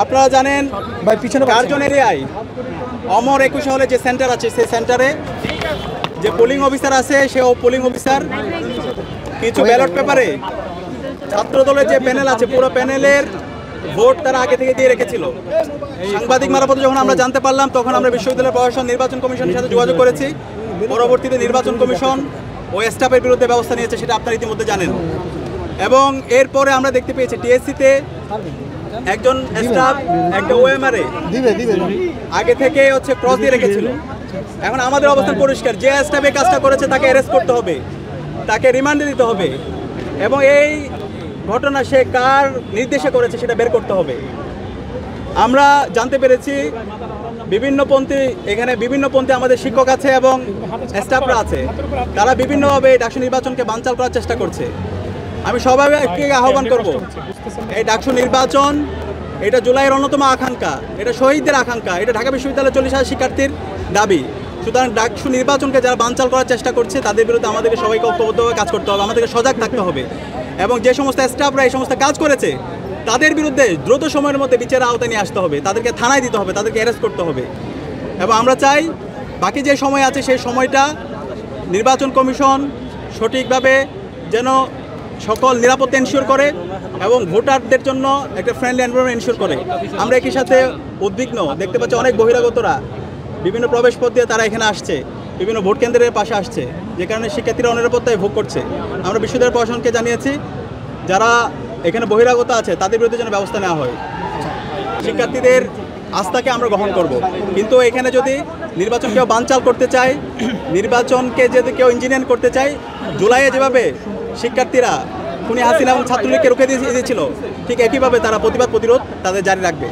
আপনারা জানেন ভাই পিছনে কার্জন এরিয়ায় অমর 21 হলে যে সেন্টার আছে সেই সেন্টারে যে পোলিং অফিসার আছে সে পোলিং অফিসার কিছু ব্যালট পেপারে ছাত্র দলের যে প্যানেল আছে পুরো প্যানেলের ভোট তারা আগে থেকে দিয়ে রেখেছিল। সাংবাদিক মারফত যখন আমরা জানতে পারলাম তখন আমরা বিশ্ববিদ্যালয় প্রশাসন নির্বাচন কমিশনের সাথে যোগাযোগ করেছি। পরবর্তীতে নির্বাচন কমিশন ও স্টাফের বিরুদ্ধে ব্যবস্থা নিয়েছে, সেটা আপনারা ইতিমধ্যে জানেন। এবং এরপরে আমরা দেখতে পেয়েছি টিএসসিতে একজন স্টাফ একটা ওএমআরে আগে থেকে ক্রস দিয়ে রেখেছিল। এখন আমাদের অবস্থান পরিষ্কার, যে স্টাফ এই কাজটা করেছে তাকে অ্যারেস্ট করতে হবে, তাকে রিমান্ডে দিতে হবে এবং এই ঘটনা সে কার নির্দেশে করেছে সেটা বের করতে হবে। আমরা জানতে পেরেছি এখানে বিভিন্নপন্থী আমাদের শিক্ষক আছে এবং স্টাফরা আছে, তারা বিভিন্নভাবে ডাকসু নির্বাচনকে বানচাল করার চেষ্টা করছে। আমি সবাইকে আহ্বান করব, এই ডাকসু নির্বাচন এটা জুলাইয়ের অন্যতম আকাঙ্ক্ষা, এটা শহীদদের আকাঙ্ক্ষা, এটা ঢাকা বিশ্ববিদ্যালয়ের 40,000 শিক্ষার্থীর দাবি। সুতরাং ডাকসু নির্বাচনকে যারা বানচাল করার চেষ্টা করছে তাদের বিরুদ্ধে আমাদেরকে সবাইকে ঐক্যবদ্ধভাবে কাজ করতে হবে, আমাদেরকে সজাগ থাকতে হবে এবং যে সমস্ত স্টাফরা এই সমস্ত কাজ করেছে তাদের বিরুদ্ধে দ্রুত সময়ের মধ্যে বিচারের আওতায় নিয়ে আসতে হবে, তাদেরকে থানায় দিতে হবে, তাদেরকে অ্যারেস্ট করতে হবে। এবং আমরা চাই বাকি যে সময় আছে সেই সময়টা নির্বাচন কমিশন সঠিকভাবে যেন সকল নিরাপত্তা এনশিওর করে এবং ভোটারদের জন্য একটা ফ্রেন্ডলি এনভায়রনমেন্ট এনশিওর করে। আমরা একই সাথে উদ্বিগ্ন, দেখতে পাচ্ছি অনেক বহিরাগতরা বিভিন্ন প্রবেশ পথ দিয়ে তারা এখানে আসছে, বিভিন্ন ভোট কেন্দ্রের পাশে আসছে, যে কারণে শিক্ষার্থীরা অনিরাপত্তায় ভোগ করছে। আমরা বিশ্ববিদ্যালয় প্রশাসনকে জানিয়েছি যারা এখানে বহিরাগত আছে তাদের বিরুদ্ধে যেন ব্যবস্থা নেওয়া হয়। শিক্ষার্থীদের আস্থাকে আমরা গ্রহণ করব, কিন্তু এখানে যদি নির্বাচন কেউ বানচাল করতে চায়, নির্বাচনকে যদি কেউ ইঞ্জিনিয়ার করতে চায়, জুলাইয়ে যেভাবে শিক্ষার্থীরা খুনি হাসিনা এবং ছাত্রলীগকে রুখে দিয়েছিল ঠিক একইভাবে তারা প্রতিরোধ তাদের জারি রাখবে।